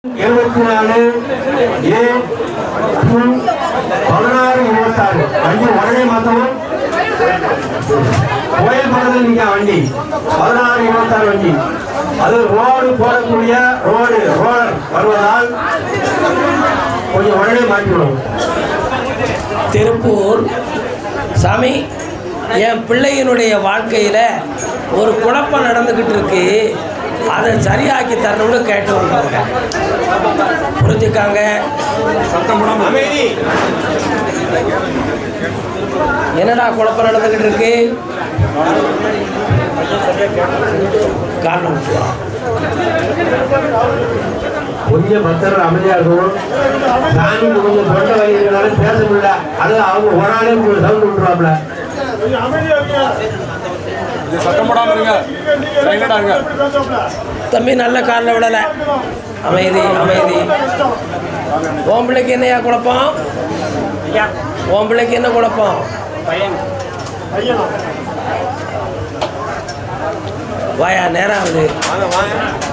74 A 1626 வண்டி உடனே மாத்தவும். கோயில் பக்கத்தில் நீங்க வண்டி 1626 வண்டி. அது ரோடு போடக்கூடிய ரோலர் வருவதால் கொஞ்சம் உடனே மாற்றிவிடும். திருப்பூர் சாமி, என் பிள்ளையினுடைய வாழ்க்கையில் ஒரு குழப்பம் நடந்துக்கிட்டு இருக்கு, அதை சரியாக்கி தரணும்னு கேட்டு வந்தாங்க. புரிஞ்சுக்காங்க. என்னடா குழப்பம் நடந்துக்கிட்டு இருக்கு? காரணம் கொஞ்சம் பக்தர்கள் அமைதியா இருக்கும். சாமிக்கு கொஞ்சம் தொண்டை வகைகளால பேச முடியல. அது அவங்க ஒரு ஆளே சவுண்ட் விட்டுருவாப்ல. தம்பி நல்ல காலில் விடலை. அமைதி அமைதி. உன் பிள்ளைக்கு என்னையா குழப்பம்? உன் பிள்ளைக்கு என்ன குழப்பம்? வாயா, நேரம் ஆகுது.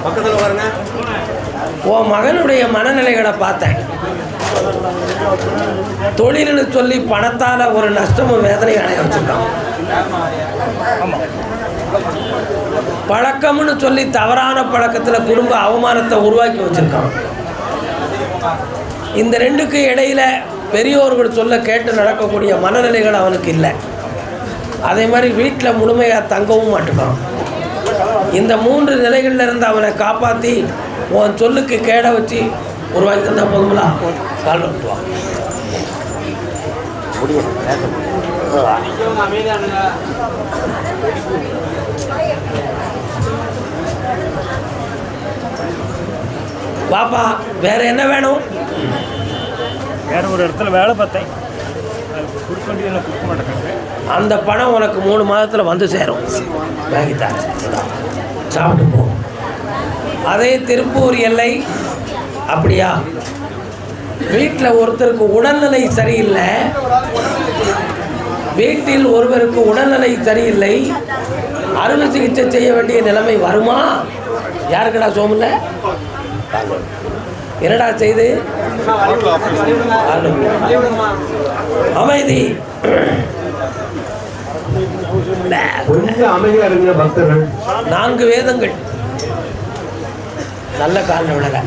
பக்கத்தில் பாருங்க. உன் மகனுடைய மனநிலைகளை பார்த்தேன். தொழில்னு சொல்லி பணத்தால் ஒரு நஷ்டமும் வேதனையும் அடைய வச்சுருக்கான். பழக்கம்னு சொல்லி தவறான பழக்கத்தில் குடும்ப அவமானத்தை உருவாக்கி வச்சுருக்கான். இந்த ரெண்டுக்கு இடையில் பெரியோர்கள் சொல்ல கேட்டு நடக்கக்கூடிய மனநிலைகள் அவனுக்கு இல்லை. அதே மாதிரி வீட்டில் முழுமையாக தங்கவும் மாட்டுக்கான். இந்த 3 நிலைகளில் இருந்து அவனை காப்பாற்றி உன் சொல்லுக்கு கேட வச்சு உருவாக்கி தந்தால் போதுங்களா? கால் விட்டுவான். பாப்பா, வேற என்ன வேணும்? வேற ஒரு இடத்துல வேலை பார்த்தேன், கொடுக்க வேண்டியதில் கொடுக்க மாட்டேங்க. அந்த பணம் உனக்கு 3 மாதத்தில் வந்து சேரும். வாங்கித்தார், சாப்பிட்டு போ. அதே திருப்பூர் எல்லை அப்படியா? வீட்டில் ஒருத்தருக்கு உடல்நிலை சரியில்லை, வீட்டில் ஒருவருக்கு உடல்நிலை சரியில்லை, அறுவை சிகிச்சை செய்ய வேண்டிய நிலைமை வருமா? யாருக்குடா சோமில்லை? என்னடா செய்து? அமைதி. கொஞ்சம் அமைதியா இருங்க பக்தர்கள். 4 வேதங்கள் நல்ல காலில் விடல.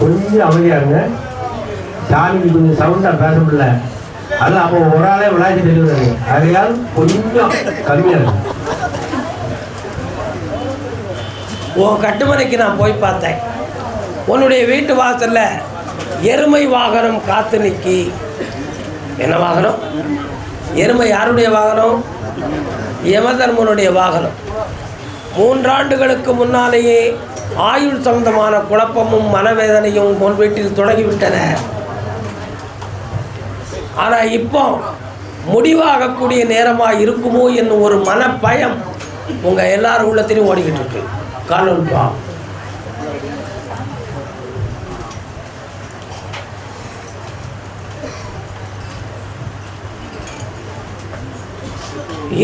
கொஞ்சம் அமைதியா இருங்க. சாமிக்கு கொஞ்சம் சவுண்டா பேச முடியல. அது அப்போ ஒரு ஆளே விளையாடி தெரியுது. அதையால் கொஞ்சம் கம்மியா இருக்கு. உன் கட்டுமனைக்கு நான் போய் பார்த்தேன். உன்னுடைய வீட்டு வாசலில் எருமை வாகனம் காத்து நிற்கி. என்ன வாகனம்? எருமை யாருடைய வாகனம்? யமதர்மனுடைய வாகனம். 3 ஆண்டுகளுக்கு முன்னாலேயே ஆயுள் சம்பந்தமான குழப்பமும் மனவேதனையும் உன் வீட்டில் தொடங்கிவிட்டன. ஆனால் இப்போ முடிவாகக்கூடிய நேரமாக இருக்குமோ என்னும் ஒரு மனப்பயம் உங்கள் எல்லாரும் உள்ளத்திலையும் ஓடிக்கிட்டு இருக்கு. காலன்பா,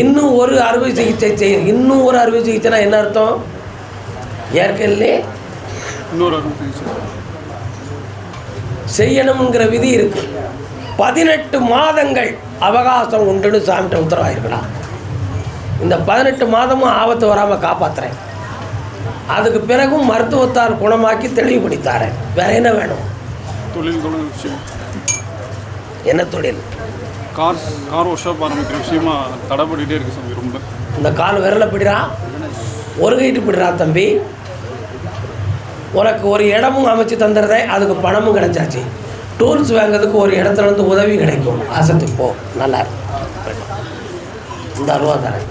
இன்னும் ஒரு அறுவை சிகிச்சை செய்ய. இன்னும் ஒரு அறுவை சிகிச்சைனா என்ன அர்த்தம்? ஏற்கனவே இன்னொரு அறுவை சிகிச்சை செய்யணுங்கிற விதி இருக்கு. 18 மாதங்கள் அவகாசம் உண்டுன்னு சாமிகிட்ட உத்தரவாயிருக்கலாம். இந்த 18 மாதமும் ஆபத்து வராமல் காப்பாற்றுறேன். அதுக்கு பிறகும் மருத்துவத்தால் குணமாக்கி தெளிவுபடுத்தாரேன். வேற என்ன வேணும்? தொழில் விஷயம். என்ன தொழில்? கார் ஒர்க் ஷாப் ஆரம்பிக்கிற விஷயமா தடைப்பட்டுகிட்டே இருக்கு சாமி. ரொம்ப இந்த கால் விரலை பிடிறா, ஒரு கைட்டு பிடிறா தம்பி. உனக்கு ஒரு இடமும் அமைச்சு தந்துடுறேன், அதுக்கு பணமும் கிடைச்சாச்சு. டூல்ஸ் வாங்கிறதுக்கு ஒரு இடத்துல இருந்து உதவி கிடைக்கும். அசத்துக்கு போ, நல்லா இந்த ரூபா தரேன்,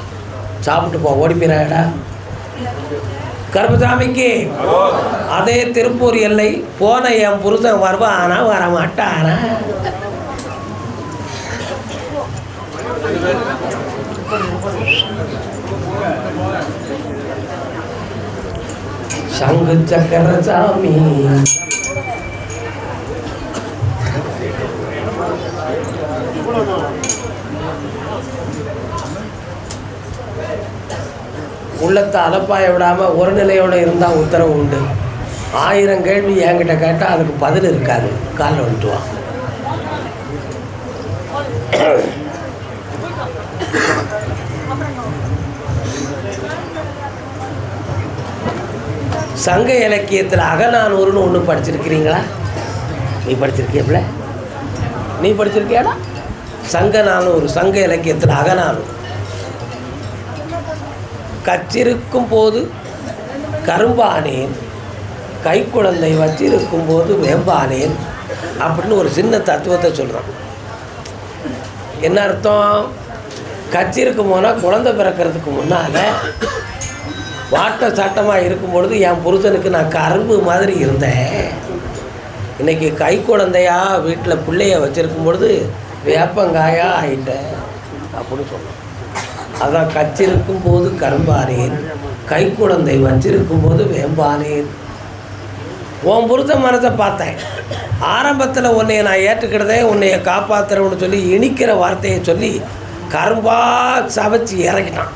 சாப்பிட்டு போ. ஓடிப்பிறாடா கருப்பசாமிக்கு. அதே திருப்பூர் எல்லை போன என் புருஷன் வருவானா வர மாட்டானா? சங்கு சக்கர சாமி. உள்ளத்தை அலப்பாய விடாமல் ஒரு நிலையோடு இருந்தால் உத்தரவு உண்டு. 1000 கேள்வி என்கிட்ட கேட்டால் அதுக்கு பதில் இருக்காது. காலில் வந்துட்டுவான். சங்க இலக்கியத்தில் அகநானூறுன்னு ஒன்று படிச்சிருக்கிறீங்களா? நீ படிச்சிருக்கியப்பில்ல? நீ படிச்சிருக்கியாடா? சங்க நானூறு, சங்க இலக்கியத்தில் அகநானூறு. கச்சிருக்கும் போது கரும்பானேன், கைக்குழந்தை வச்சிருக்கும் போது வேம்பானேன் அப்படின்னு ஒரு சின்ன தத்துவத்தை சொல்கிறான். என்ன அர்த்தம்? கச்சிருக்கும் போனால் குழந்தை பிறக்கிறதுக்கு முன்னால் வாட்ட சாட்டமாக இருக்கும் பொழுது என் புருஷனுக்கு நான் கரும்பு மாதிரி இருந்தேன். இன்றைக்கி கை குழந்தையா வீட்டில் பிள்ளைய வச்சுருக்கும் பொழுது வேப்பங்காயா ஆகிட்டேன் அப்படின்னு சொன்னோம். அதான் கச்சிருக்கும் போது கரும்பானேன், கை குழந்தை வச்சிருக்கும் போது வேம்பானேன். உன் புருஷ மனத்தை பார்த்தேன். ஆரம்பத்தில் உன்னைய நான் ஏற்றுக்கிட்டதே உன்னைய காப்பாற்றுறவன்னு சொல்லி இனிக்கிற வார்த்தையை சொல்லி கரும்பா சமைச்சு இறக்கிட்டான்.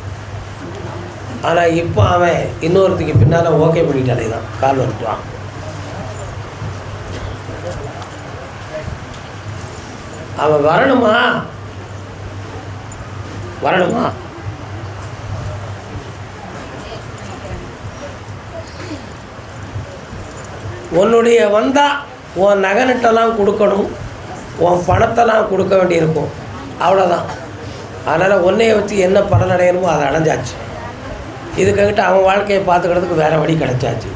ஆனால் இப்போ அவன் இன்னொருத்துக்கு பின்னால் ஓகே பண்ணிட்டானே தான் கால் வந்துட்டான். அவன் வரணுமா? உன்னுடைய வந்தால் உன் நகை கொடுக்கணும், உன் பணத்தெல்லாம் கொடுக்க வேண்டியிருக்கும். அவ்வளோதான். அதனால் உன்னைய வச்சு என்ன பலன் அடையணுமோ அதை அடைஞ்சாச்சு. இதுக்கிட்ட அவன் வாழ்க்கையை பார்த்துக்கிறதுக்கு வேறு வழி கிடச்சாச்சு.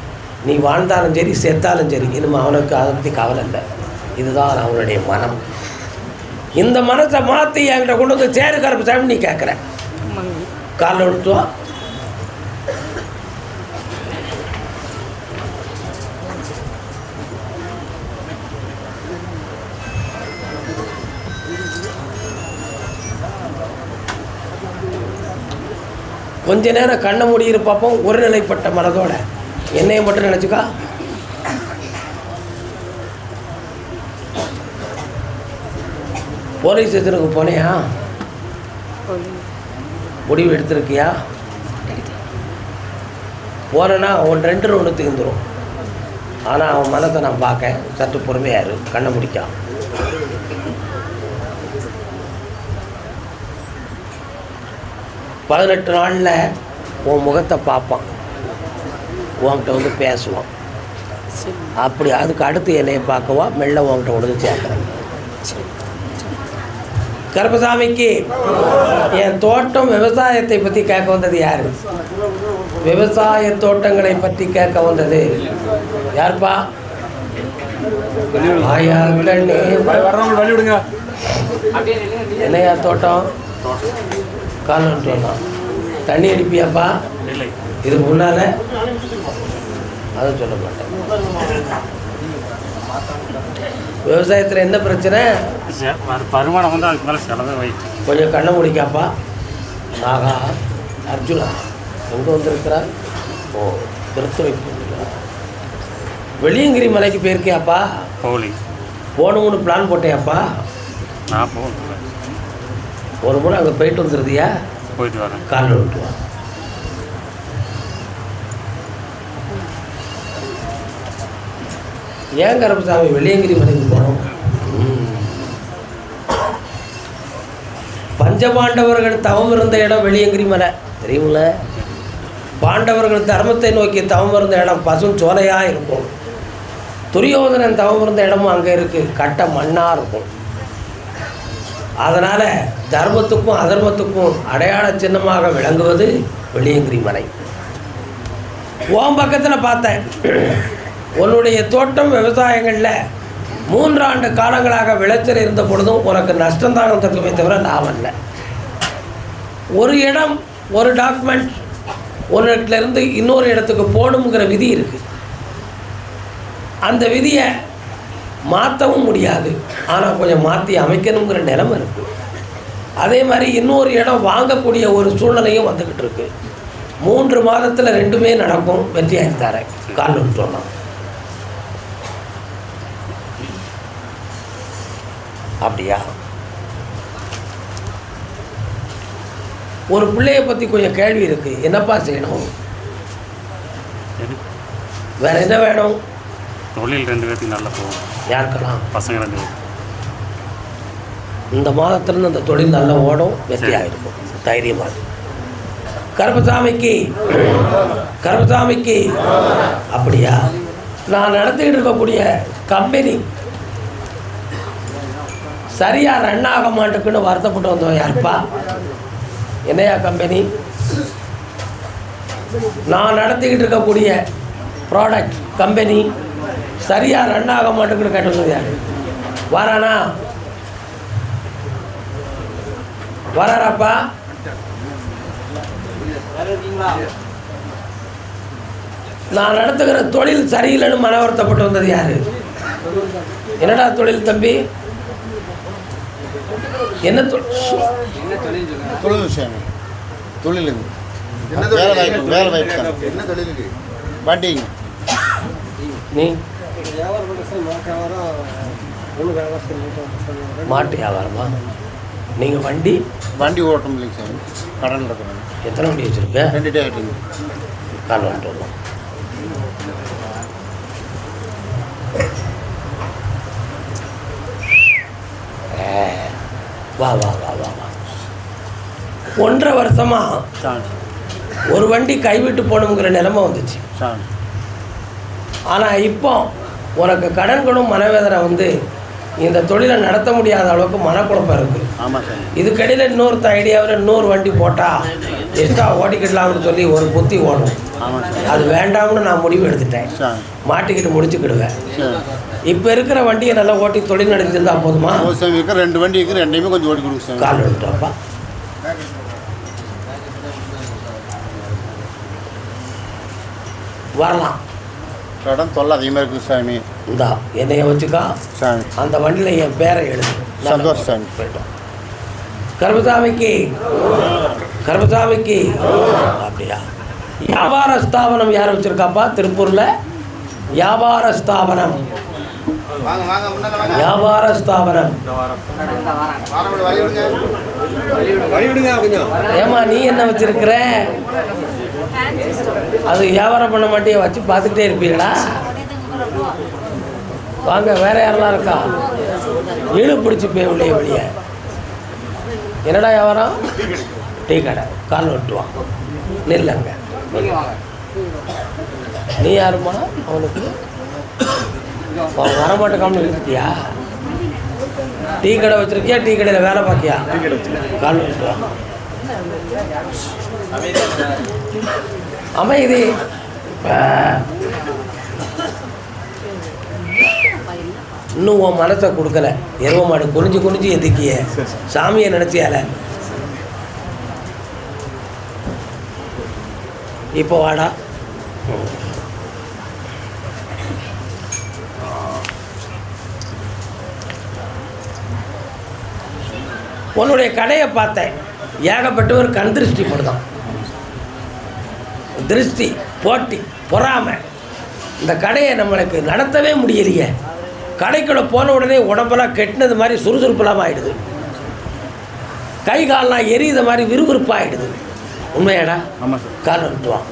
நீ வாழ்ந்தாலும் சரி செத்தாலும் சரி, இனிமேல் அவனுக்கு அதை பற்றி கவலை இல்லை. இதுதான் அவனுடைய மனம். இந்த மனத்தை மாற்றி என்கிட்ட கொண்டு வந்து சேரு கருப்பு சாமி நீ கேட்குற. காலில் விட்டுவா. கொஞ்ச நேரம் கண்ணை மூடி இருப்பப்போம். ஒரு நிலைப்பட்ட மனதோட என்னையை மட்டும் நினச்சிக்கா. போலீஸ் ஸ்டேஷனுக்கு போனியா? முடிவு எடுத்திருக்கியா? போனேன்னா அவன் 2 ஒன்று தீர்ந்துடும். ஆனால் அவன் மனத்தை நான் பார்க்க சற்று பொறுமையாரு. கண்ணை முடிக்கா. பதினெட்டு நாளில் உன் முகத்தை பார்ப்பான், உன்கிட்ட வந்து பேசுவான். அப்படி அதுக்கு அடுத்து என்னையை பார்க்கவா மெல்ல உன்கிட்ட கொண்டு சேர்க்குறேன். கருப்பசாமிக்கு என் தோட்டம் விவசாயத்தை பற்றி கேட்க வந்தது யார்? விவசாய தோட்டங்களை பற்றி கேட்க வந்தது யார்ப்பா? என்னையா தோட்டம்? காலம் சொல்லலாம். தண்ணி அடிப்பியாப்பா? இது முன்னால் அதை சொல்ல மாட்டேன். விவசாயத்தில் என்ன பிரச்சனை? வருமானம் வந்து அதுக்கு மேலே செலவே வை. கொஞ்சம் கண்ணை முடிக்காப்பா. ஆகா, அர்ஜுனா எங்கே வந்திருக்கிறார்? ஓ, திருத்துறை. வெளியங்கிரி மலைக்கு போயிருக்கியாப்பா? போகணும்னு பிளான் போட்டேயாப்பா? நான் போகணும். ஒரு முறை அங்கே போயிட்டு வந்துருதியா? போயிட்டு வரேன். காலில் விட்டுவா. ஏன் கருப்பசாமி வெளியங்கிரி மலைக்கு போனோம்? பஞ்சபாண்டவர்கள் தவம் இருந்த இடம் வெளியங்கிரி மலை தெரியுமில்ல? பாண்டவர்கள் தர்மத்தை நோக்கி தவம் இருந்த இடம் பசும் சோலையாக இருக்கும். துரியோதனன் தவம் இருந்த இடமும் அங்கே இருக்குது, கட்ட மண்ணாக இருக்கும். அதனால் தர்மத்துக்கும் அதர்மத்துக்கும் அடையாள சின்னமாக விளங்குவது வெளியங்கிரி மலை. உன் பக்கத்தில் பார்த்தேன். உன்னுடைய தோட்டம் விவசாயங்களில் 3 ஆண்டு காலங்களாக விளைச்சல் இருந்த பொழுதும் உனக்கு நஷ்டம்தான் வந்திருக்குமே தவிர லாபம் இல்லை. ஒரு இடம், ஒரு டாக்குமெண்ட் ஒரு இடத்துலேருந்து இன்னொரு இடத்துக்கு போகணுங்கிற விதி இருக்குது. அந்த விதியை மாற்றவும் முடியாது, ஆனால் கொஞ்சம் மாற்றி அமைக்கணுங்கிற நிலைமை இருக்குது. அதே மாதிரி இன்னொரு இடம் வாங்கக்கூடிய ஒரு சூழ்நிலையும் வந்துக்கிட்டு இருக்கு. 3 மாதத்தில் 2மே நடக்கும். வெற்றியாக தரேன். கால் சொன்னான். அப்படியா? ஒரு பிள்ளைய பற்றி கொஞ்சம் கேள்வி இருக்குது, என்னப்பா செய்யணும்? வேற என்ன வேணும்? தொழில் 2 பேர்த்துக்கு நல்லா போகும். யாருக்கெல்லாம்? பசங்க 2 பேர். இந்த மாதத்துலேருந்து அந்த தொழில் நல்லா ஓடும், வெற்றியாக இருக்கும், தைரியமாக. கருப்பசாமிக்கு அப்படியா? நான் நடத்திக்கிட்டு இருக்கக்கூடிய கம்பெனி சரியாக ரன் ஆக மாட்டேக்குன்னு வருத்தப்பட்டு வந்தோம். யாருப்பா? என்னையா கம்பெனி? நான் நடத்திக்கிட்டு இருக்கக்கூடிய ப்ராடக்ட் கம்பெனி சரியாக ரன் ஆக மாட்டேங்குன்னு கேட்டது யார்? வரானா? வராப்பா? நான் நடத்துகிற தொழில் சரியில்லைன்னு மன வருத்தப்பட்டு வந்தது யாரு? என்னடா தொழில் தம்பி? என்ன தொழில் விஷயம்? தொழில் வேலை வாய்ப்பு என்ன தொழிலுக்கு? வண்டிங்க. நீ மாட்டு வியாபாரமா? நீங்கள் வண்டி ஓட்ட முடியல சார், கடன் இருக்கிறேன். எத்தனை வண்டி வச்சுருக்க? 2 டே ஆகிட்டுங்க. கால் வந்துட்டு வருவோம். வா வா வா வா வா 1.5 வருஷமாக ஒரு வண்டி கைவிட்டு போகணுங்கிற நிலைமை வந்துச்சு. ஆனால் இப்போ உனக்கு கடன்களும் மனவேதனை வந்து இந்த தொழிலை நடத்த முடியாத அளவுக்கு மனக்குழப்பம் இருக்குது. ஆமாம் சார். இதுக்கடையில் இன்னொருத்த ஐடியாவில் இன்னொரு வண்டி போட்டால் எக்ஸ்ட்ரா ஓடிக்கிடலாம்னு சொல்லி ஒரு புத்தி ஓடும். ஆமாம் சார். அது வேண்டாம்னு நான் முடிவு எடுத்துட்டேன். மாட்டிக்கிட்டு முடிச்சுக்கிடுவேன். இப்போ இருக்கிற வண்டியை நல்லா ஓட்டி தொழில் நடத்திருந்தா போதுமா? சார் இருக்கிற 2 வண்டி இருக்குது, 2மே கொஞ்சம் ஓட்டி கொடுங்க சார். கால் எடுத்துப்பா. வரலாம். கடன் தொல்லை அதிகமாக இருக்குது சாமி. இந்தா என்னைய வச்சுக்கா சாமி. அந்த வண்டியில் என் பேரை எழுது. சந்தோஷம் சாமி. போயிட்டோம். கருப்பசாமிக்கு அப்படியா? வியாபார ஸ்தாபனம் யார் வச்சுருக்காப்பா திருப்பூரில்? வியாபார ஸ்தாபனம் ஏமா நீ என்ன வச்சிருக்கிற? அது வியாபாரம் பண்ண மாட்டே வச்சு பார்த்துக்கிட்டே இருப்பீங்களா? வாங்க, வேற யாரெல்லாம் இருக்கா? இழு பிடிச்சி போய் வெளியே. என்னடா வியாபாரம்? டீ கடை. கால் வெட்டுவான். நில்லுங்க. நீ யாருமா? அவனுக்கு வரமாட்டேக்காமனு இருக்கியா? டீ கடை வச்சிருக்கியா? டீ கடையில் வேலை பார்க்கியா? கால் வெட்டுவான். அமைதி. இன்னும் உன் மனத்தை கொடுக்கல. எருவ மாடு குனிஞ்சு எந்திக்கிய சாமியை நினச்சியால. இப்போ வாடா. உன்னுடைய கடையை பார்த்தேன், ஏகப்பட்டவர் கண் திருஷ்டி போடுதான். திருஷ்டி, போட்டி, பொறாமை. இந்த கடையை நம்மளுக்கு நடத்தவே முடியலையே. கடைக்குள்ளே போன உடனே உடம்பெல்லாம் கெட்டினது மாதிரி சுறுசுறுப்பெல்லாம் ஆகிடுது. கை காலெலாம் எரியுத மாதிரி விறுவிறுப்பாகிடுது. உண்மையாடா? ஆமாம் சார். கால் வந்துட்டுவான்.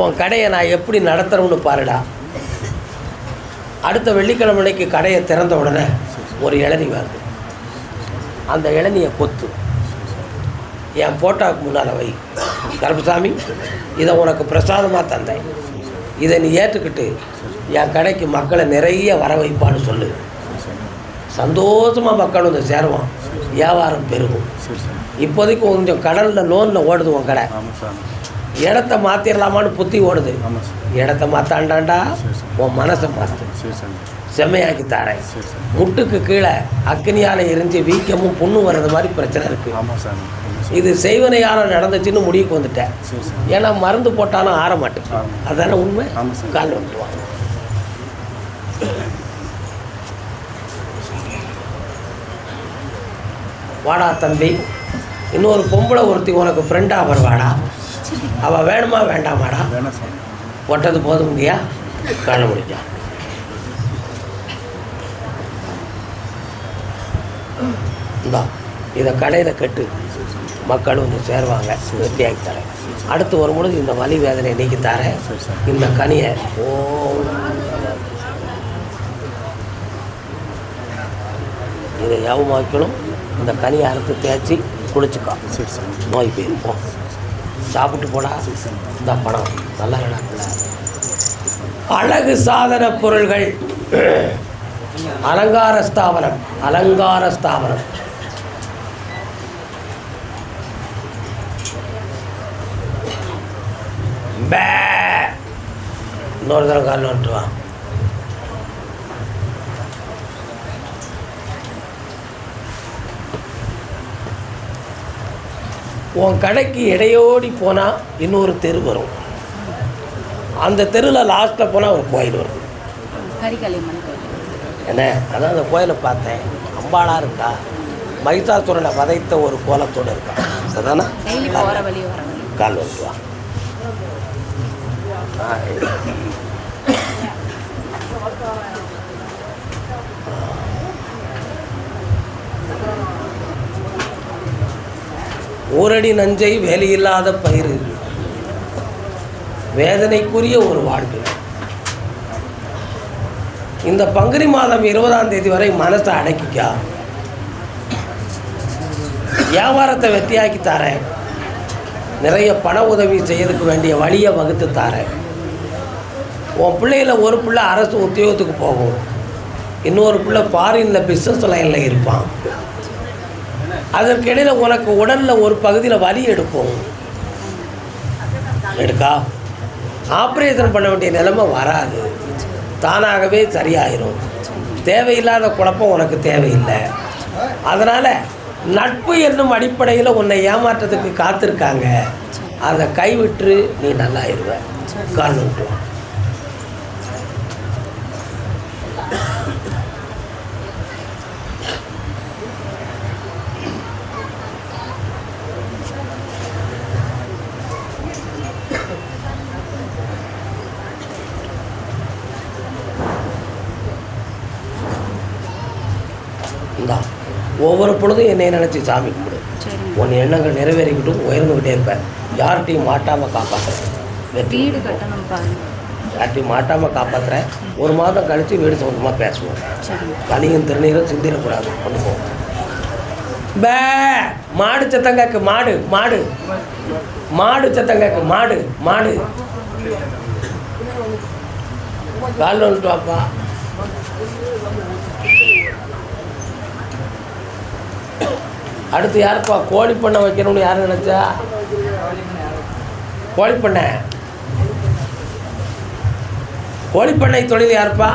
உன் கடையை நான் எப்படி நடத்துகிறோம்னு பாருடா. அடுத்த வெள்ளிக்கிழமைக்கு கடையை திறந்த உடனே ஒரு இளநீ வருது. அந்த இளநியை கொத்து என் போட்டாவுக்கு முன்னால் வை. கருப்பசாமி, இதை உனக்கு பிரசாதமாக தந்தேன். இதை நீ ஏற்றுக்கிட்டு என் கடைக்கு மக்களை நிறைய வர வைப்பான்னு சொல்லு. சந்தோஷமாக மக்கள் வந்து சேருவான், வியாபாரம் பெருகும். இப்போதைக்கு கொஞ்சம் கடலில் லோனில் ஓடுது உன் கடை. இடத்த மாற்றிடலாமான்னு புத்தி ஓடுது. இடத்த மாற்றாண்டாண்டா உன் மனசை மாற்று. செம்மையாக்கி தாரேன். முட்டுக்கு கீழே அக்னியால் எரிஞ்சு வீக்கமும் புண்ணு வர்றது மாதிரி பிரச்சனை இருக்குது. இது செய்வனையால் நடந்துச்சுன்னு முடிவுக்கு வந்துட்டேன். ஏன்னா மருந்து போட்டாலும் ஆற மாட்டேன். அதானே உண்மை. கால் வந்துடுவாங்க. வாடா தம்பி, இன்னொரு பொம்பளை ஒருத்தி உனக்கு ஃப்ரெண்டாக வருவாடா. அவள் வேணுமா வேண்டாமாடா? ஒட்டது போதும்ங்கய்யா. காண முடிஞ்சா இந்தா இதை கடையில் கட்டு, மக்கள் வந்து சேருவாங்க, வெற்றியாக்கி தரேன். அடுத்து வரும்பொழுது இந்த வலி வேதனை நீக்கி தரேன். இந்த கனியை இதை யாவும் வைக்கணும். இந்த கனியை அறுத்து தேய்ச்சி குளிச்சுக்கோ, நோய் போயிருப்போம். சாப்பிட்டு போடா. இந்த பணம் நல்லா நடக்கல. அழகு சாதன பொருள்கள், அலங்கார ஸ்தாபனம், அலங்கார ஸ்தாபனம். இன்னொரு தரம் காலில் வந்துட்டுவான். உன் கடைக்கு இடையோடி போனால் இன்னொரு தெரு வரும். அந்த தெருவில் லாஸ்ட்டில் போனால் ஒரு கோயில் வரும். என்ன அதான் அந்த கோயிலை பார்த்தேன். அம்பாளாக இருக்கா, மகிஷாசுரனை வதைத்த ஒரு கோலத்தோடு இருக்கா. அதுதானே கால் வந்துவா. ஊரடி நஞ்சை வேலையில்லாத பயிர், வேதனைக்குரிய ஒரு வாழ்வு. இந்த பங்குனி மாதம் 20ஆம் தேதி வரை மனசை அடக்கிக்கா. வியாபாரத்தை வெற்றியாக்கி தாரேன். நிறைய பண உதவி செய்யறதுக்கு வேண்டிய வழியை வகுத்து தாரேன். உன் பிள்ளையில ஒரு பிள்ளை அரசு உத்தியோகத்துக்கு போகும், இன்னொரு பிள்ளை ஃபாரினில் பிஸ்னஸ் லைனில் இருப்பான். அதற்கிடையில் உனக்கு உடலில் ஒரு பகுதியில் வலி எடுப்போம். எடுக்கா ஆப்ரேஷன் பண்ண வேண்டிய நிலைமை வராது, தானாகவே சரியாயிரும். தேவையில்லாத குழப்பம் உனக்கு தேவையில்லை. அதனால் நட்பு என்னும் அடிப்படையில் உன்னை ஏமாற்றத்துக்கு காத்திருக்காங்க. அதை கைவிட்டு நீ நல்லாயிருவ. கால் விட்டுருவான். ஒவ்வொரு பொழுதும் என்னை நினச்சி சாமி கும்பிடு. உன் எண்ணங்கள் நிறைவேறிக்கிட்டும் உயர்ந்துக்கிட்டே இருப்பேன். யார்கிட்டையும் மாட்டாமல் காப்பாற்றுறேன். யார்கிட்டையும் மாட்டாமல் காப்பாற்றுறேன். ஒரு மாதம் கழித்து வீடு சொந்தமாக பேசுவோம். கனியும் திருநீரும் சிந்திடக்கூடாது. கொண்டு போவோம். மாடு சத்தம் கேட்கு. மாடு மாடு மாடு சத்தம் கேட்கு. மாடு மாடு கால் வந்துட்டு வாப்பா. அடுத்து யாருப்பா கோழி பண்ணை வைக்கணும்னு யார் நினச்சா? கோழிப்பண்ணை கோழிப்பண்ணை தொழில் யாருப்பா?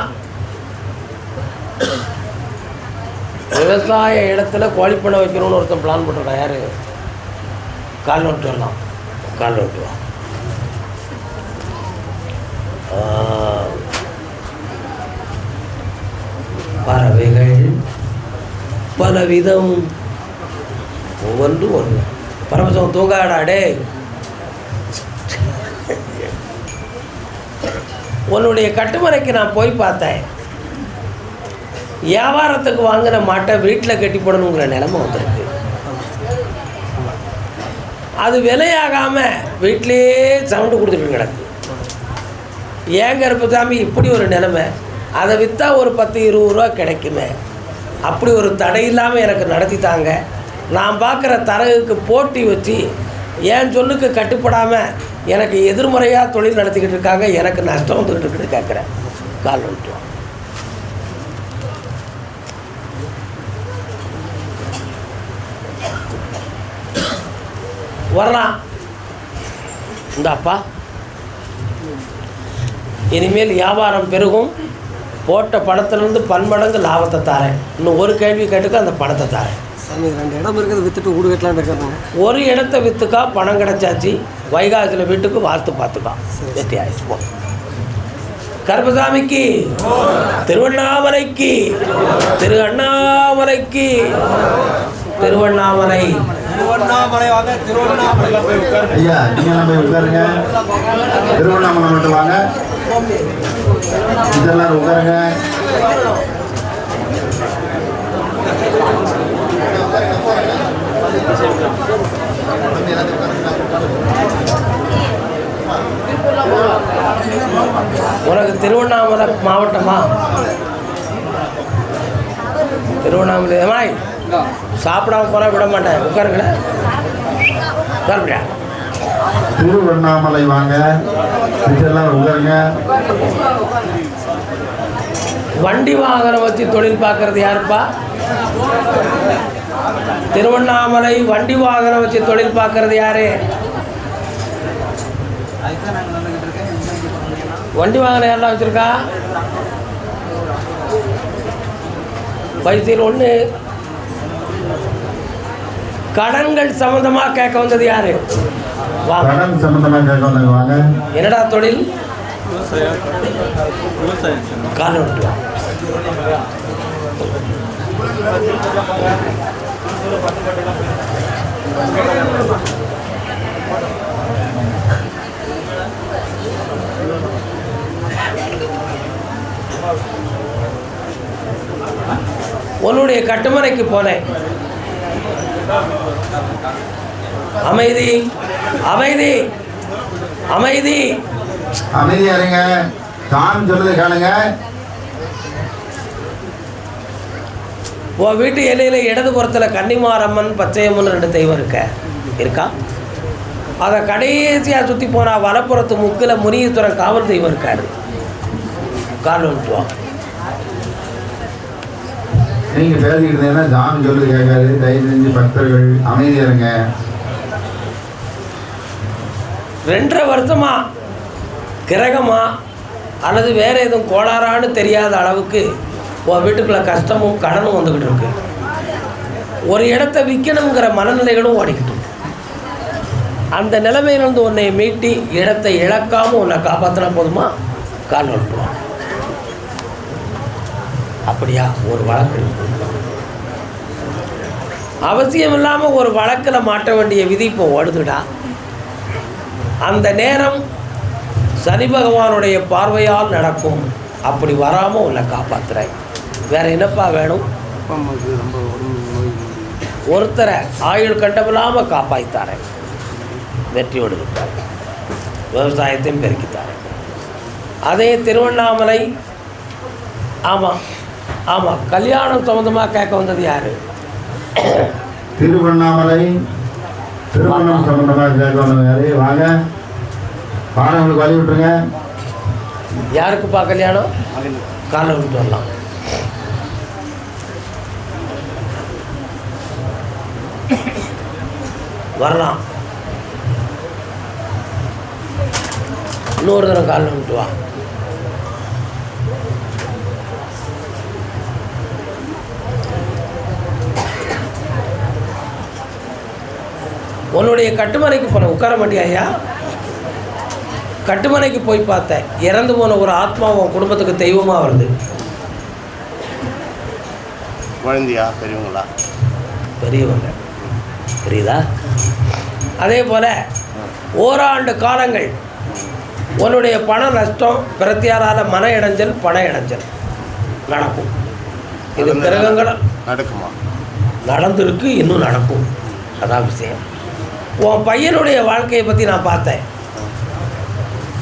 விவசாய இடத்துல கோழிப்பண்ணை வைக்கணும்னு ஒருத்தன் பிளான் பண்ணுறான். யார்? கால் நோட்டு வரலாம். கால் நோட்டு வா. பறவைகள் பலவிதம், ஒவ்வொன்றும் ஒன்று. பரமசம் தூங்காடாடே. உன்னுடைய கட்டுமனைக்கு நான் போய் பார்த்தேன். வியாபாரத்துக்கு வாங்கின மாட்டை வீட்டில் கட்டி போடணுங்கிற நிலைமை வந்திருக்கு. அது விலையாகாமல் வீட்டிலேயே சவுண்டு கொடுத்துட்டு கிடக்கு. ஏன் கருப்பசாமி இப்படி ஒரு நிலைமை? அதை விற்றா ஒரு 10-20 ரூபா கிடைக்குமே. அப்படி ஒரு தடை இல்லாமல் எனக்கு நடத்தித்தாங்க. நான் பார்க்குற தரகுக்கு போட்டி வச்சு என் சொல்லுக்கு கட்டுப்படாமல் எனக்கு எதிர்மறையாக தொழில் நடத்திக்கிட்டு இருக்காங்க. எனக்கு நஷ்டம் வந்துக்கிட்டு இருக்குன்னு கேட்குறேன். கால் வந்துட்டு வரலாம். இந்தாப்பா, இனிமேல் வியாபாரம் பெருகும். போட்ட பணத்திலேருந்து பன்மடங்கு லாபத்தை தாரேன். இன்னும் ஒரு கேள்வி கேட்டுக்க அந்த பணத்தை தாரேன். சாமி 2 இடம் இருக்கிறத விற்றுட்டு வீடு கட்டலான்னு இருக்கிறாங்க. ஒரு இடத்த விற்றுக்கா, பணம் கிடச்சாச்சு. வைகாசியில் வீட்டுக்கு வாஸ்து பார்த்துக்கா. வெற்றி ஆயிடுச்சு. போ. கருப்பசாமிக்கு, திருவண்ணாமலைக்கு, திரு அண்ணாமலைக்கு, திருவண்ணாமலை. ஐயா நீங்கள் போய் உட்காருங்க. திருவண்ணாமலை மட்டும் வாங்க. இதெல்லாம் உட்காருங்க. உனக்கு திருவண்ணாமலை மாவட்டமா? திருவண்ணாமலை மாய் சாப்பிடாம போனால் விட மாட்டேன். உட்காருங்கள உட்காருப்படியா. திருவண்ணாமலை வாங்க, இதெல்லாம் உட்காருங்க. வண்டி வாகனம் வச்சு தொழில் பார்க்கறது யாருப்பா? திருவண்ணாமலை வண்டி வாகனம் வச்சு தொழில் பார்க்கறது யாரு? வண்டி வாகனம் யாரெல்லாம் வச்சிருக்கா? வயசில் ஒன்று. கடன்கள் சம்பந்தமா கேட்க வந்தது யாரு? கடன் சம்பந்தமா கேட்க வந்தாங்க வாங்க. என்னடா தொழில்? காலம் விட்டு உன்னுடைய கட்டுமனைக்கு போனேன். அமைதி அமைதி அமைதி அமைதியா இருங்க. தான் சொல்றதை கேளுங்க. உன் வீட்டு எல்லையில இடதுபுறத்தில் கன்னிமாரம்மன் பச்சையம்மன் 2 தெய்வம் இருக்கா? அதை கடைசியாக சுற்றி போனால் வலப்புறத்து முக்கில் முனீஸ்வரன் காவல் தெய்வம் இருக்காரு. கால் வந்துட்டுவோம். நீங்க பேசிக்கிட்டு இருந்தீங்கன்னா சாமி சொல்றது கேட்காது. தயவு செஞ்சு பக்தர்கள் அமைதியா இருங்க. 2.5 வருஷமா கிரகமா அல்லது வேற எதுவும் கோளாறான்னு தெரியாத அளவுக்கு உன் வீட்டுக்குள்ள கஷ்டமும் கடனும் வந்துக்கிட்டு இருக்கு. ஒரு இடத்த விற்கணுங்கிற மனநிலைகளும் ஓடிக்கிட்டு. அந்த நிலைமையிலிருந்து உன்னை மீட்டி இடத்தை இழக்காமல் உன்னை காப்பாற்றினா போதுமா? கால் நோட்டுவோம். அப்படியா? ஒரு வழக்கு அவசியம் இல்லாமல் ஒரு வழக்கில் மாட்ட வேண்டிய விதி இப்போ ஓடுதுடா. அந்த நேரம் சனி பகவானுடைய பார்வையால் நடக்கும். அப்படி வராமல் உன்னை காப்பாற்றுறேன். வேற என்னப்பா வேணும்? ஒருத்தரை ஆயுள் கண்டமில்லாமல் காப்பாற்றித்தாரேன். வெற்றியோடு இருப்பார். விவசாயத்தையும் பெருக்கித்தாரேன். அதே திருவண்ணாமலை. ஆமாம் ஆமாம், கல்யாணம் சம்மந்தமாக கேட்க வந்தது யாரு? திருவண்ணாமலை திருமணம் சம்பந்தமாக கேட்க வந்தது யாரு? வாங்க பாடங்களுக்கு வழி விட்டுருங்க. யாருக்குப்பா கல்யாணம்? காலை விட்டு வரலாம். வரலாம். இன்னொரு தரம் காலில் விட்டு வா. உன்னுடைய கட்டுமனைக்கு போன உட்கார மாட்டியா ஐயா? கட்டுமனைக்கு போய் பார்த்தேன். இறந்து போன ஒரு ஆத்மா உன் குடும்பத்துக்கு தெய்வமாக வருது. குழந்தையா பெரியவங்களா? பெரியவங்க. புரியுதா? அதே போல் ஓராண்டு காலங்கள் உன்னுடைய பண நஷ்டம், பிரத்தியாரால் மன இடைஞ்சல், பண இடைஞ்சல் நடக்கும். இது கிரகங்கள் நடக்குமா? நடந்திருக்கு, இன்னும் நடக்கும். அதான் விஷயம். உன் பையனுடைய வாழ்க்கையை பற்றி நான் பார்த்தேன்.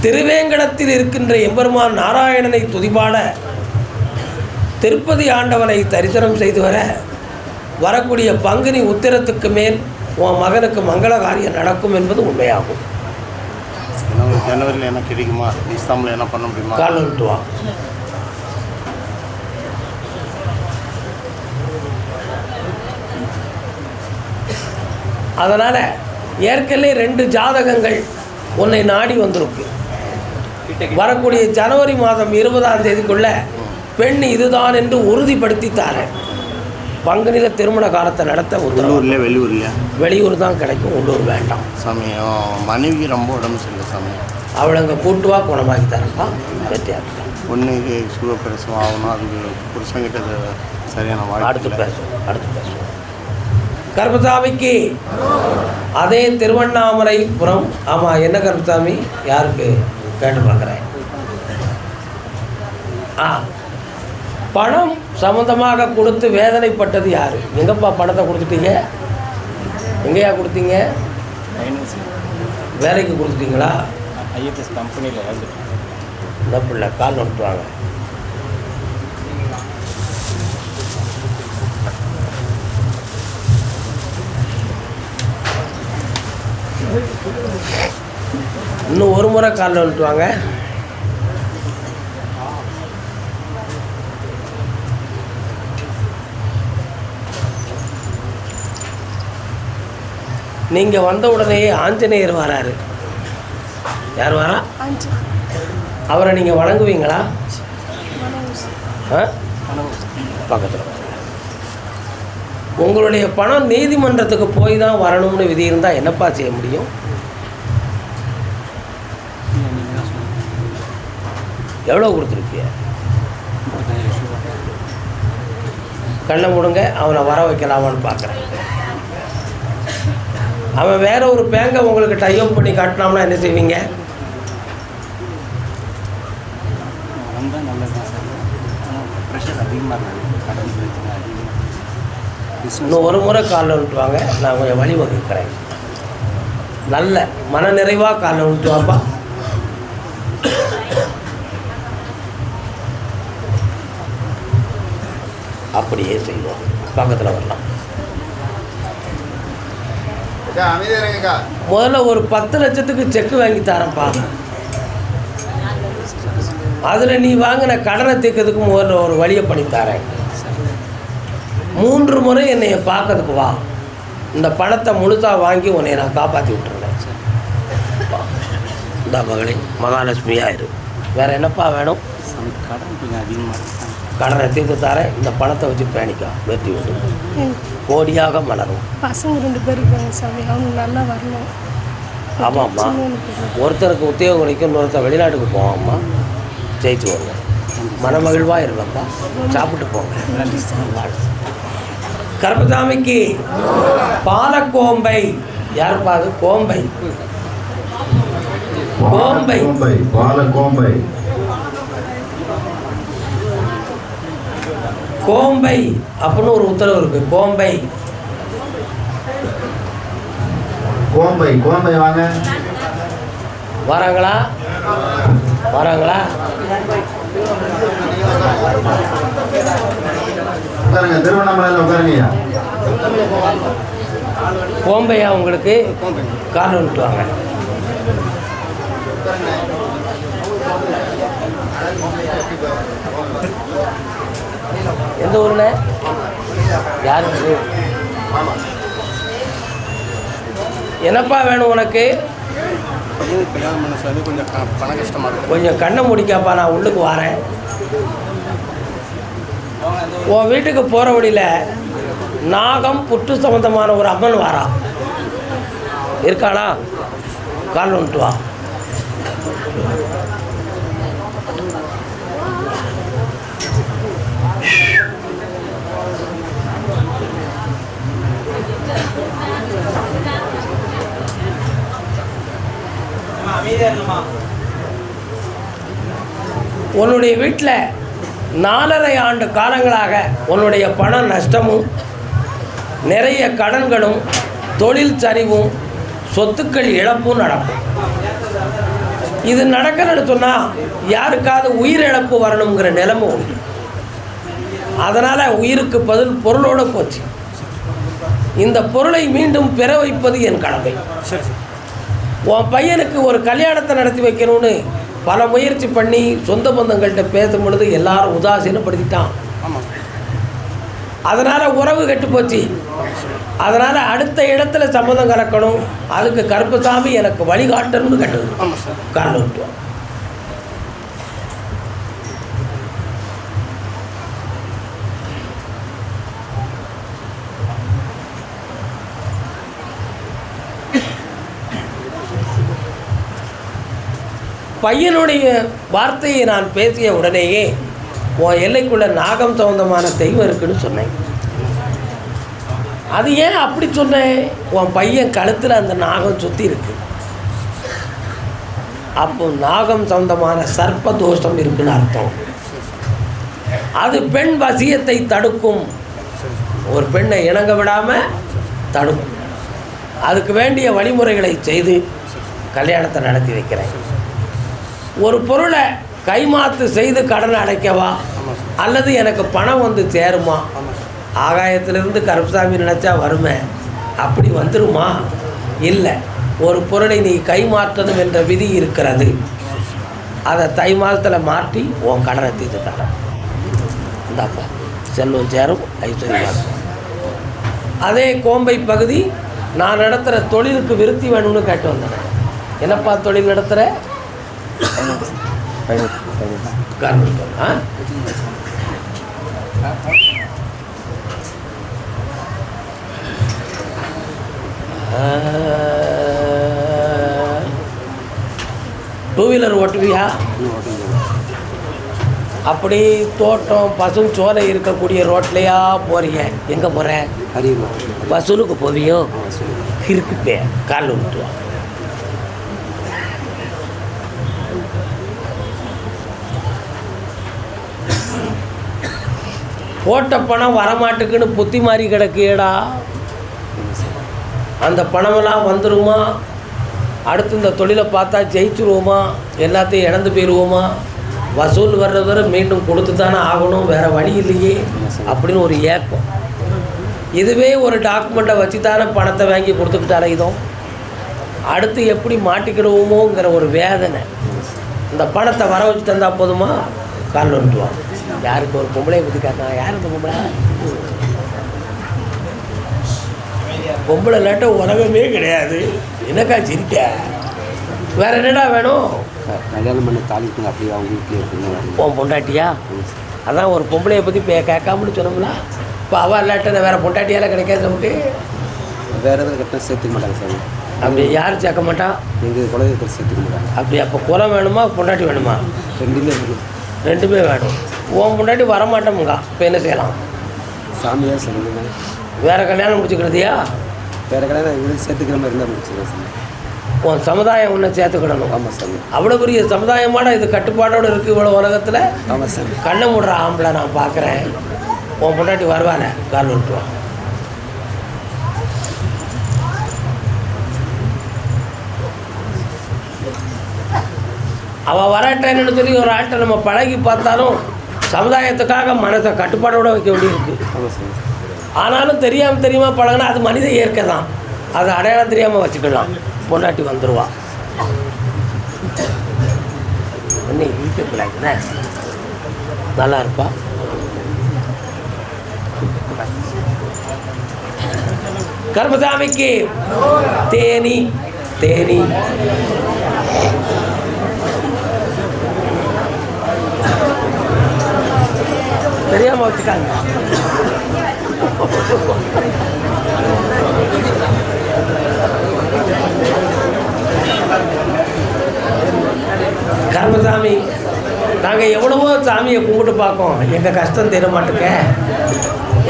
திருவேங்கடத்தில் இருக்கின்ற எம்பெருமான் நாராயணனை துதிபாட திருப்பதி ஆண்டவனை தரிசனம் செய்து வரக்கூடிய பங்குனி உத்திரத்துக்கு மேல் உன் மகனுக்கு மங்கள காரியம் நடக்கும் என்பது உண்மையாகும். ஜனவரியில் என்ன கிடைக்குமா? டிசம்பரில் என்ன பண்ண முடியுமா? கால் விட்டுவா. அதனால் ஏற்கனவே 2 ஜாதகங்கள் உன்னை நாடி வந்திருக்கு. வரக்கூடிய ஜனவரி மாதம் 20ஆம் தேதிக்குள்ள பெண் இதுதான் என்று உறுதிப்படுத்தி தாரேன். பங்குனியில் திருமண காலத்தை நடத்த உள்ளூர்ல வெளியூர்லையா? வெளியூர் தான் கிடைக்கும், உள்ளூர் வேண்டாம். சாமி மனைவி ரொம்ப உடம்பு சரியில்லை சாமி. அவளை அங்கே கூட்டுவா குணமாக்கி தரப்பா. வெற்றியாக பொண்ணுக்கு சுகப்பிரசவம் ஆகணும். அதுக்கு புருஷங்கிட்ட சரியான வாழ்க்கை. அடுத்து பேசுவோம். கருப்பசாமிக்கு அதே திருவண்ணாமலைபுரம். ஆமாம், என்ன கருப்பசாமி? யாருக்கு கேட்டு பார்க்குறேன். பணம் சம்மந்தமாக கொடுத்து வேதனைப்பட்டது யார்? எங்கப்பா பணத்தை கொடுத்துட்டீங்க? எங்கேயா கொடுத்தீங்க? வேலைக்கு கொடுத்துட்டீங்களா? ஐஎஃப்எஸ் கம்பெனியில் இறந்துட்டேன். இந்த பிள்ளை கால் நோட்டுவாங்க. இன்னும் ஒரு முறை காலில் வந்துட்டுவாங்க. நீங்கள் வந்த உடனேயே ஆஞ்சநேயர் வராரு. யார் வரா? அவரை நீங்கள் வணங்குவீங்களா? பக்கத்தில் உங்களுடைய பணம் நீதிமன்றத்துக்கு போய் தான் வரணும்னு விதி இருந்தால் என்னப்பா செய்ய முடியும்? எவ்வளோ கொடுத்துருப்பிய? கண்ணை முடுங்க, அவனை வர வைக்கலாமான்னு பார்க்குறேன். அவன் வேற ஒரு பேங்கை உங்களுக்கு டைப் பண்ணி காட்டினாம்னா என்ன செய்வீங்க? இன்னும் ஒரு முறை காலில் விட்டுவாங்க, நான் கொஞ்சம் வழிவகுக்கிறேன். நல்ல மன நிறைவாக காலில் விட்டுவாப்பா. அப்படியே செய்வோம். பக்கத்தில் வரலாம். முதல்ல ஒரு 10 லட்சத்துக்கு செக்கு வாங்கி தரேன்ப்பா. அதில் நீ வாங்கின கடனை தீர்க்கிறதுக்கு முதல்ல ஒரு வழியை பண்ணி தரேன். 3 முறை என்னைய பார்க்கறதுக்கு வா. இந்த பணத்தை முழுசாக வாங்கி உன்னை நான் காப்பாற்றி விட்டுருந்தேன். இந்த மகளே மகாலட்சுமியாக இரு. வேறு என்னப்பா வேணும்? கடன் கொஞ்சம் அதிகமாக கடனை தீர்த்து தரேன். இந்த பணத்தை வச்சு பேணிக்கா வெற்றி விட்டு கோடியாக மலரும். பசங்க 2 பேர் இருக்காங்க சாமி, அவங்க நல்லா வரணும். ஆமாம்மா, ஒருத்தருக்கு உத்தியோகம் கிடைக்கும், இன்னொருத்தர் வெளிநாட்டுக்கு போவாம்மா. ஜெயிச்சு வருங்க. மனமகிழ்வாக இருக்கப்பா. சாப்பிட்டு போங்க. கருப்பசாமிக்கு பாலக்கோம்பை. யாருப்பா அது? கோம்பை. கோம்பை பாலக்கோம்பை. கோம்பை அப்படின்னு ஒரு உத்தரவு இருக்கு. கோம்பை கோம்பை கோம்பை வாங்க. வராங்களா? வராங்களா? உட்காருங்க, திருவண்ணாமலையில் உட்காருங்கய்யா. கோம்பையா உங்களுக்கு? கால் வந்துட்டுவாங்க. எந்த ஊருண்ணே? யாரு? என்னப்பா வேணும் உனக்கு? கல்யாணம் பண்ண சொல்லி கொஞ்சம் பண கஷ்டமாக இருக்கும். கொஞ்சம் கண்ணை முடிக்காப்பா, நான் உள்ளுக்கு வரேன். உன் வீட்டுக்கு போகிற வழியில் நாகம் புற்று சம்பந்தமான ஒரு அம்மன் வாரா இருக்காளா? கால் வந்துட்டு வா. உன்னுடைய வீட்டில் 4.5 ஆண்டு காலங்களாக உன்னுடைய பண நஷ்டமும் நிறைய கடன்களும் தொழில் சரிவும் சொத்துக்கள் இழப்பும் நடக்கும். இது நடக்கணும்னு சொன்னால் யாருக்காவது உயிரிழப்பு வரணுங்கிற நிலைமை உண்டு. அதனால் உயிருக்கு பதில் பொருளோடு போச்சு. இந்த பொருளை மீண்டும் பெற வைப்பது என் கடமை. உன் பையனுக்கு ஒரு கல்யாணத்தை நடத்தி வைக்கணும்னு பல முயற்சி பண்ணி சொந்த பந்தங்கள்கிட்ட பேசும் பொழுது எல்லாரும் உதாசீனப்படுத்திட்டான். அதனால் உறவு கெட்டு போச்சு. அதனால் அடுத்த இடத்துல சம்மதம் கலக்கணும். அதுக்கு கருப்பசாமி எனக்கு வழிகாட்டணும்னு கேட்டது. காரணம் விட்டுவான். பையனுடைய வார்த்தையை நான் பேசிய உடனேயே உன் எல்லைக்குள்ள நாகம் சம்பந்தமான தெய்வம் இருக்குன்னு சொன்னேன். அது ஏன் அப்படி சொன்னேன்? உன் பையன் கழுத்தில் அந்த நாகம் சுற்றி இருக்கு. அப்போ நாகம் சம்பந்தமான சர்ப்ப தோஷம் இருக்குன்னு அர்த்தம். அது பெண் வசியத்தை தடுக்கும். ஒரு பெண்ணை இணங்க விடாமல் தடுக்கும். அதுக்கு வேண்டிய வழிமுறைகளை செய்து கல்யாணத்தை நடத்தி வைக்கிறேன். ஒரு பொருளை கைமாத்து செய்து கடனை அடைக்கவா அல்லது எனக்கு பணம் வந்து சேருமா? ஆகாயத்திலிருந்து கருப்பசாமி நினச்சா வருமே, அப்படி வந்துருமா? இல்லை. ஒரு பொருளை நீ கைமாற்றணும் என்ற விதி இருக்கிறது. அதை தை மாதத்தில் மாற்றி உன் கடனை தீர்த்து தரேன். இந்தாப்பா செல்வம் சேரும், ஐஸ்வர்யம். அதே கோம்பை பகுதி நான் நடத்துகிற தொழிலுக்கு விருத்தி வேணும்னு கேட்டு வந்தேன். என்னப்பா தொழில் நடத்துகிற? டூ வீலர் ஓட்டுவியா? அப்படி தோட்டம் பசும் சோலை இருக்கக்கூடிய ரோட்லையா போறீங்க? எங்கே போகிற? வசூலுக்கு போவியோ? இருக்குப்பே காலில் விட்டுவா. போட்ட பணம் வரமாட்டுக்குன்னு புத்தி மாறி கிடக்குடா. அந்த பணமெல்லாம் வந்துடுமா? அடுத்து இந்த தொழிலை பார்த்தா ஜெயிச்சுருவோமா? எல்லாத்தையும் இழந்து போயிடுவோமா? வசூல் வர்றவரை மீண்டும் கொடுத்து தானே ஆகணும், வேறு வழி இல்லையே அப்படின்னு ஒரு ஏக்கம். இதுவே ஒரு டாக்குமெண்ட்டை வச்சு தானே பணத்தை வாங்கி கொடுத்துக்கிட்டாலே இதோ அடுத்து எப்படி மாட்டிக்கிடுவோமோங்கிற ஒரு வேதனை. இந்த பணத்தை வர வச்சு தந்தால் போதுமா? கால் வந்துடுவான். யாருக்கு ஒரு பொம்பளையை பற்றி கேட்கான். யார் இந்த பொம்பளை? பொம்பளை இல்லாட்ட உலகமே கிடையாது. என்னக்கா சிரிக்க? வேற என்னடா வேணும்? கல்யாணம் பண்ண தாலிக்கு அப்படியே அவங்க வீட்டிலே இருக்குங்க. உன் பொண்டாட்டியா? அதான் ஒரு பொம்பளையை பற்றி கேட்காமனு சொன்னோம்னா, இப்போ அவள் இல்லாட்ட வேறு பொண்டாட்டியால் கிடைக்காது நமக்கு. வேறு எதாவது கட்டினா சேர்த்துக்க மாட்டாங்க சார். அப்படி யாரும் சேர்க்க மாட்டா? எங்கள் குலதெய்வத்தை சேர்த்துக்க மாட்டாங்க. அப்படி அப்போ குலம் வேணுமா பொண்டாட்டி வேணுமா? ரெண்டுமே வேணும். ரெண்டுமே வேணும். உன் பொண்டாட்டி வரமாட்டோமுங்க. இப்போ என்ன செய்யலாம்? சாமியாக சொல்லுங்க. வேறு கல்யாணம் முடிச்சுக்கிறதையா? வேறு கல்யாணம் இவங்களுக்கு சேர்த்துக்கிற மாதிரி இருந்தால் முடிச்சுக்கலாம் சார். உன் சமுதாயம் ஒன்று சேர்த்துக்கிடணும். ஆமாம் சார். அவ்வளோ பெரிய சமுதாயமான இது கட்டுப்பாடோடு இருக்குது இவ்வளோ உலகத்தில். ஆமாம் சார். கண்ணை மூடுற ஆம்பளை நான் பார்க்குறேன். உன் பொண்டாட்டி வருவானே கால் விட்டுருவான். அவள் வராட்டேன்னு சொல்லி ஒரு ஆட்டை நம்ம பழகி பார்த்தாலும் சமுதாயத்துக்காக மனசை கட்டுப்பாடோடு வைக்க வேண்டியிருக்கு. ஆமாம் சார். ஆனாலும் தெரியாமல் பழகினா அது மனித இயற்கை தான். அதை அடையாளம் தெரியாமல் வச்சுக்கலாம். பொண்டாட்டி வந்துடுவா. என்ன வீட்டுக்குள்ள நல்லா இருப்பா. கருப்பசாமிக்கு தேனி தேனி தெரியாமல் வச்சுக்காங்க. கருப்பசாமி, நாங்கள் எவ்வளவோ சாமியை கும்பிட்டு பார்க்கோம். எங்கள் கஷ்டம் தெரிய மாட்டேங்க.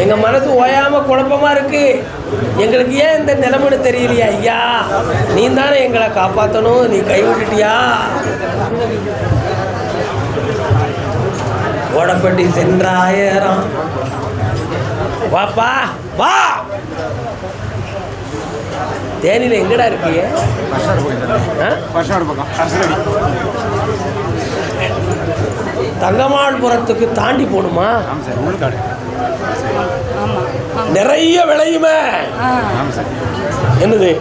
எங்கள் மனசு ஓயாமல் குழப்பமாக இருக்குது. எங்களுக்கு ஏன் இந்த நிலைமைன்னு தெரியலையா? ஐயா, நீ தானே எங்களை காப்பாற்றணும். நீ கைவிட்டுட்டியா? ஓடப்பட்டி சென்றாயிரம். வாப்பா வா. தேனியில் எங்கடா இருக்கீங்க? தங்கமாள்புரத்துக்கு தாண்டி போகணுமா? நிறைய விளையுமே. என்னது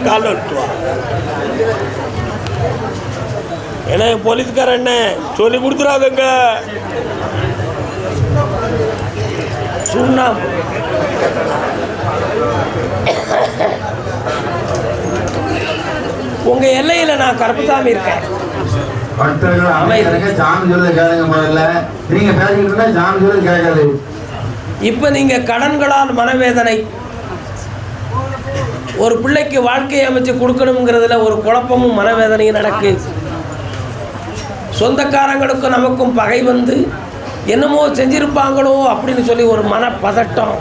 கால் விட்டுவா. ஏன்னா போலீஸ்கார என்ன சொல்லி கொடுத்துறாதுங்க. சுண்ணாம்பு உங்க எல்லையில நான் கருப்பசாமி இருக்கேன். இப்ப நீங்க கடன்களால் மனவேதனை, ஒரு பிள்ளைக்கு வாழ்க்கையை அமைச்சு கொடுக்கணுங்கிறதுல ஒரு குழப்பமும் மனவேதனையும் நடக்கு. சொந்தக்காரங்களுக்கும் நமக்கும் பகை வந்து என்னமோ செஞ்சிருப்பாங்களோ அப்படின்னு சொல்லி ஒரு மன பதட்டம்.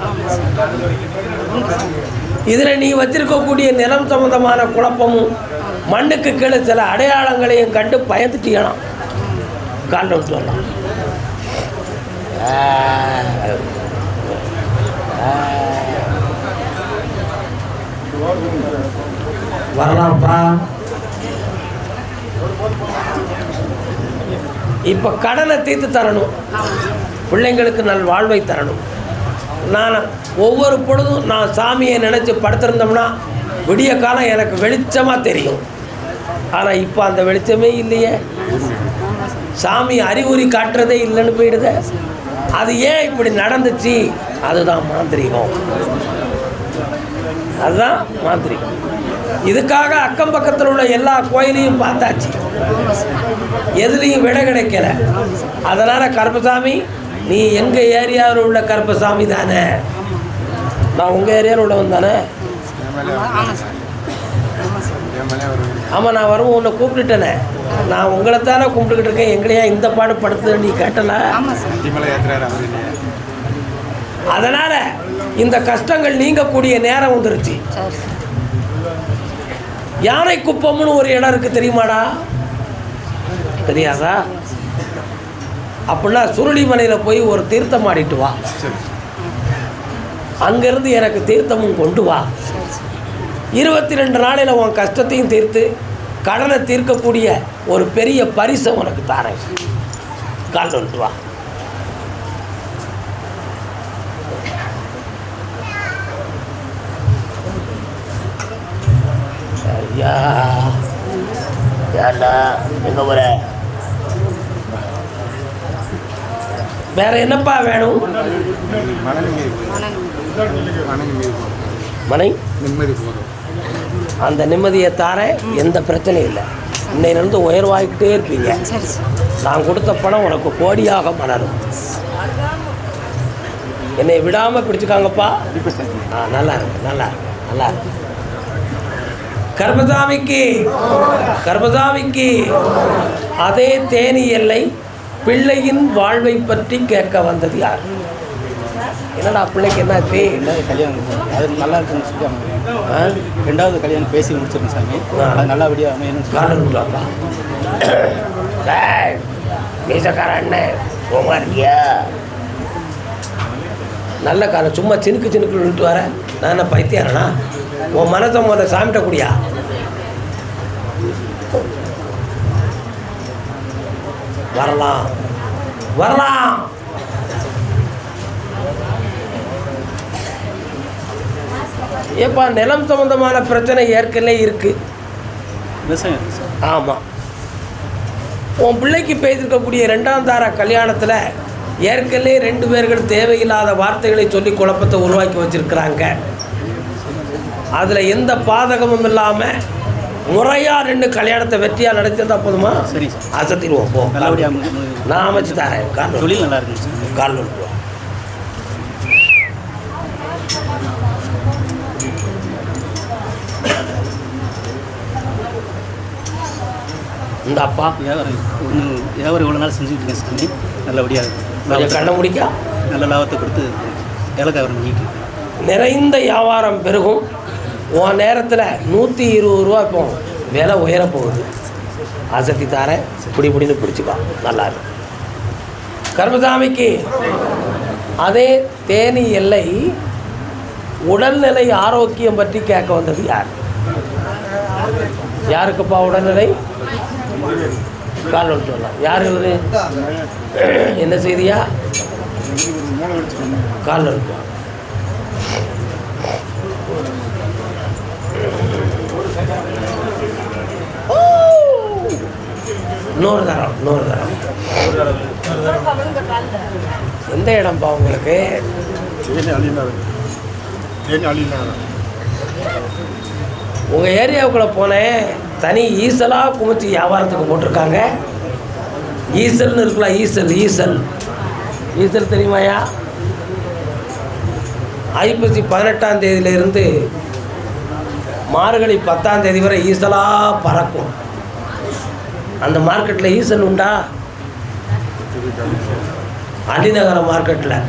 இதில் நீ வச்சிருக்கக்கூடிய நிலம் சம்பந்தமான குழப்பமும் மண்ணுக்கு கீழே சில அடையாளங்களையும் கண்டு பயந்துட்டீங்களாம். காண்ட விட்டு வரலாம். வரலாம்ப்பா. இப்போ கடனை தீர்த்து தரணும், பிள்ளைங்களுக்கு நல் வாழ்வை தரணும். நான் ஒவ்வொரு பொழுதும் நான் சாமியை நினச்சி படுத்திருந்தோம்னா விடிய காலம் எனக்கு வெளிச்சமாக தெரியும். ஆனால் இப்போ அந்த வெளிச்சமே இல்லையே. சாமி அறிகுறி காட்டுறதே இல்லைன்னு போயிடுது. அது ஏன் இப்படி நடந்துச்சு? அதுதான் மாந்திரிகம், அதுதான் மாந்திரிகம். இதுக்காக அக்கம் பக்கத்தில் உள்ள எல்லா கோயிலையும் பார்த்தாச்சு, எதுலேயும் விடை கிடைக்கல. அதனால் கருப்பசாமி, நீ எங்கள் ஏரியாவில் உள்ள கருப்பசாமி தானே? நான் உங்கள் ஏரியாவில் உள்ளவன் தானே? ஆமாம், நான் வருவோம், உன்னை கூப்பிட்டுட்டேனே. நான் உங்களை தானே கும்பிட்டுக்கிட்டு இருக்கேன். எங்களையா இந்த பாடு படுத்து நீ கேட்டல? அதனால் இந்த கஷ்டங்கள் நீங்கக்கூடிய நேரம் வந்துருச்சு. யானை குப்பம்னு ஒரு இடம் இருக்குது, தெரியுமாடா? தெரியாதா? அப்படின்னா சுருளிமலையில் போய் ஒரு தீர்த்தம் ஆடிட்டு வா. அங்கேருந்து எனக்கு தீர்த்தமும் கொண்டு வா. 22 நாளையில் உன் கஷ்டத்தையும் தீர்த்து கடனை தீர்க்கக்கூடிய ஒரு பெரிய பரிசை உனக்கு தாரேன். கால் வந்துட்டு வா. ஐயா ஏண்டா எங்க போற? வேற என்னப்பா வேணும்? மனை நிம்மதி. அந்த நிம்மதியை தார எந்த பிரச்சனையும் இல்லை. இன்னையிலிருந்து உயர்வாகிக்கிட்டே இருப்பீங்க. நான் கொடுத்த பணம் உனக்கு கோடியாக மலரும். என்னை விடாமல் பிடிச்சிக்காங்கப்பா. நல்லா இருக்கு, நல்லா இருக்கு, நல்லா இருக்கு. கர்மசாமிக்கு கர்மசாமிக்கு அதே தேனி எல்லை பிள்ளையின் வாழ்வை பற்றி கேட்க வந்தது யார்? என்னடா பிள்ளைக்கு என்னாச்சு? கல்யாணம் அது நல்லா இருக்குன்னு சொல்லிட்டாங்க. 2வது கல்யாணம் பேசி முடிச்சிருக்கேன் சாமி. அது நல்லபடியாக அமையணும். மீசக்கார அண்ணன் சும்மா இருக்கியா? நல்ல காலம். சும்மா சினுக்கு சினுக்கு விட்டு வர நான் என்ன பைத்தியாரனா? உன் மனசை முதல்ல சாமிட்ட கூடியா? வரலாம் வரலாம். ஏப்பா நிலம் சம்பந்தமான பிரச்சனை ஏற்கனவே இருக்கு. ஆமாம், உன் பிள்ளைக்கு பேசிருக்கக்கூடிய 2ஆம் தார கல்யாணத்தில் ஏற்கனவே 2 பேர்கள் தேவையில்லாத வார்த்தைகளை சொல்லி குழப்பத்தை உருவாக்கி வச்சிருக்கிறாங்க. அதில் எந்த பாதகமும் இல்லாமல் முறையாக 2 கல்யாணத்தை வெற்றியாக நடத்திருந்தா போதுமா? சரி, அசத்திடுவோம். போ, நான் அமைச்சு தரேன். கால் தொழில் நல்லா இருக்கு. கால் விட்டுருவோம். இந்த அப்பா வியாபாரம் இவ்வளோ நாள் செஞ்சுட்டு இருக்கேன் சாமி. நல்லபடியாக கொஞ்சம் கண்ணை முடிக்கா நல்ல லாபத்தை கொடுத்து வியாபாரம் பண்ணிட்டு நிறைந்த வியாபாரம் பெருகும். உன் நேரத்தில் 120 ரூபா இப்போ விலை உயர போகுது. அசத்தி தாரேன், பிடின்னு பிடிச்சிக்கோ. நல்லா இருக்கும். கர்மசாமிக்கு அதே தேனி எல்லை உடல்நிலை ஆரோக்கியம் பற்றி கேட்க வந்தது யார்? யாருக்குப்பா உடல்நிலை? கால் ஒன்று சொல்லலாம். யார் இவரு? என்ன செய்தியா? கால் ஒன்று. இன்னொரு தரம். எந்த இடம்ப்பா உங்களுக்கு? உங்கள் ஏரியாவுக்குள்ளே போனேன். தனி ஈசலாக குமிச்சு வியாபாரத்துக்கு போட்டிருக்காங்க. ஈசல்னு இருக்கலாம். ஈசல் தெரியுமாயா? ஐப்பசி 18ஆம் தேதியிலிருந்து மார்கழி 10ஆம் தேதி வரை ஈசலாக பறக்கும். அந்த மார்க்கெட்டில் ஈசல் உண்டா? அடிநகர மார்க்கெட்டில்.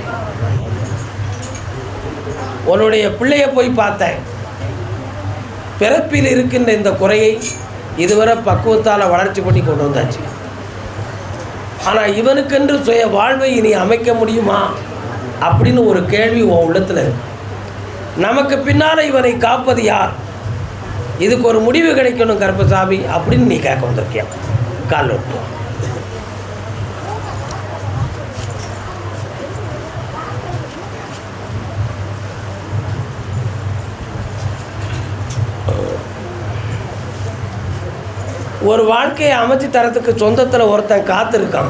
உன்னுடைய பிள்ளைய போய் பார்த்தேன். பிறப்பில் இருக்கின்ற இந்த குறையை இதுவரை பக்குவத்தால் வளர்ச்சி பண்ணி கொண்டு வந்தாச்சு. ஆனால் இவனுக்கென்று சுய வாழ்வை இனி அமைக்க முடியுமா அப்படின்னு ஒரு கேள்வி உன் உள்ளத்தில் இருக்கு. நமக்கு பின்னால் இவனை காப்பது யார்? இதுக்கு ஒரு முடிவு கிடைக்கணும் கருப்பசாமி அப்படின்னு நீ கேட்க வந்திருக்கிய. கால் விட்டு ஒரு வாழ்க்கையை அமைச்சு தரத்துக்கு சொந்தத்தில் ஒருத்தன் காத்திருக்கான்.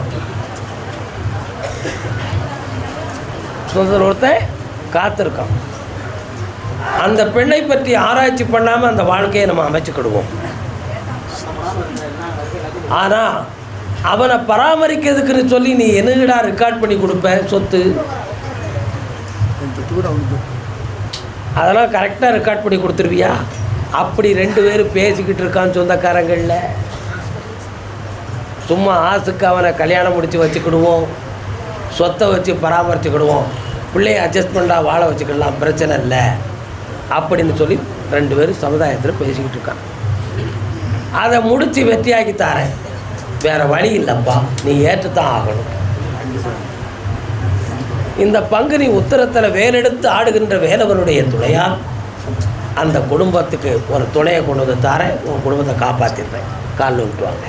சொந்தத்தில் ஒருத்தன் காத்திருக்கான். அந்த பெண்ணை பற்றி ஆராய்ச்சி பண்ணாமல் அந்த வாழ்க்கையை நம்ம அமைச்சுக்கிடுவோம். ஆனால் அவனை பராமரிக்கிறதுக்குன்னு சொல்லி நீ என்னடா ரெக்கார்ட் பண்ணி கொடுப்ப சொத்து, அதெல்லாம் கரெக்டாக ரெக்கார்ட் பண்ணி கொடுத்துருவியா? அப்படி 2 பேரும் பேசிக்கிட்டு இருக்கான் சொந்தக்காரங்களில். சும்மா ஆசுக்கு அவனை கல்யாணம் முடித்து வச்சுக்கிடுவோம், சொத்தை வச்சு பராமரிச்சுக்கிடுவோம், பிள்ளைய அட்ஜஸ்ட்மெண்ட்டாக வாழ வச்சுக்கிடலாம், பிரச்சனை இல்லை அப்படின்னு சொல்லி 2 பேரும் சமுதாயத்தில் பேசிக்கிட்டு இருக்கான். அதை முடித்து வெற்றியாக்கி தாரேன், வேறு வழி இல்லைப்பா, நீ ஏற்றுத்தான் ஆகணும். இந்த பங்குனி உத்தரத்தில் வேலெடுத்து ஆடுகின்ற வேலவனுடைய துணையால் அந்த குடும்பத்துக்கு ஒரு துணையை கொண்டு வந்து தாரேன், உன் குடும்பத்தை காப்பாற்றிடுறேன். காலில் விட்டுவாங்க.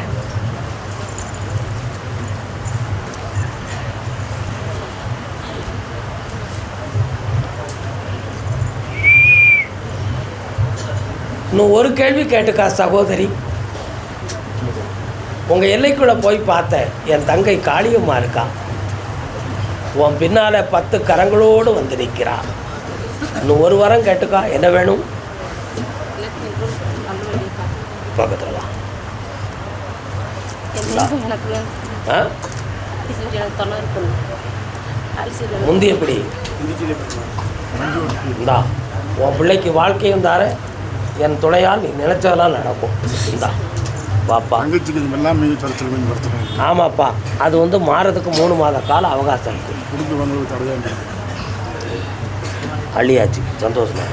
இன்னும் ஒரு கேள்வி கேட்டுக்கா சகோதரி. உங்கள் எல்லைக்குள்ளே போய் பார்த்தேன், என் தங்கை காளியம்மா இருக்கா, உன் பின்னால் 10 கரங்களோடு வந்து நிற்கிறா. இன்னும் ஒரு வாரம் கேட்டுக்கா, என்ன வேணும்? பக்கத்தில் வா. முந்தி எப்படி இந்தா உன் பிள்ளைக்கு வாழ்க்கையும் தார, என் துணையால் நீ நினைச்சதெல்லாம் நடக்கும். இந்தா பாப்பா. ஆமாப்பா, அது வந்து மாறதுக்கு 3 மாத கால அவகாசம் இருக்குது. அள்ளியாச்சு, சந்தோஷமா.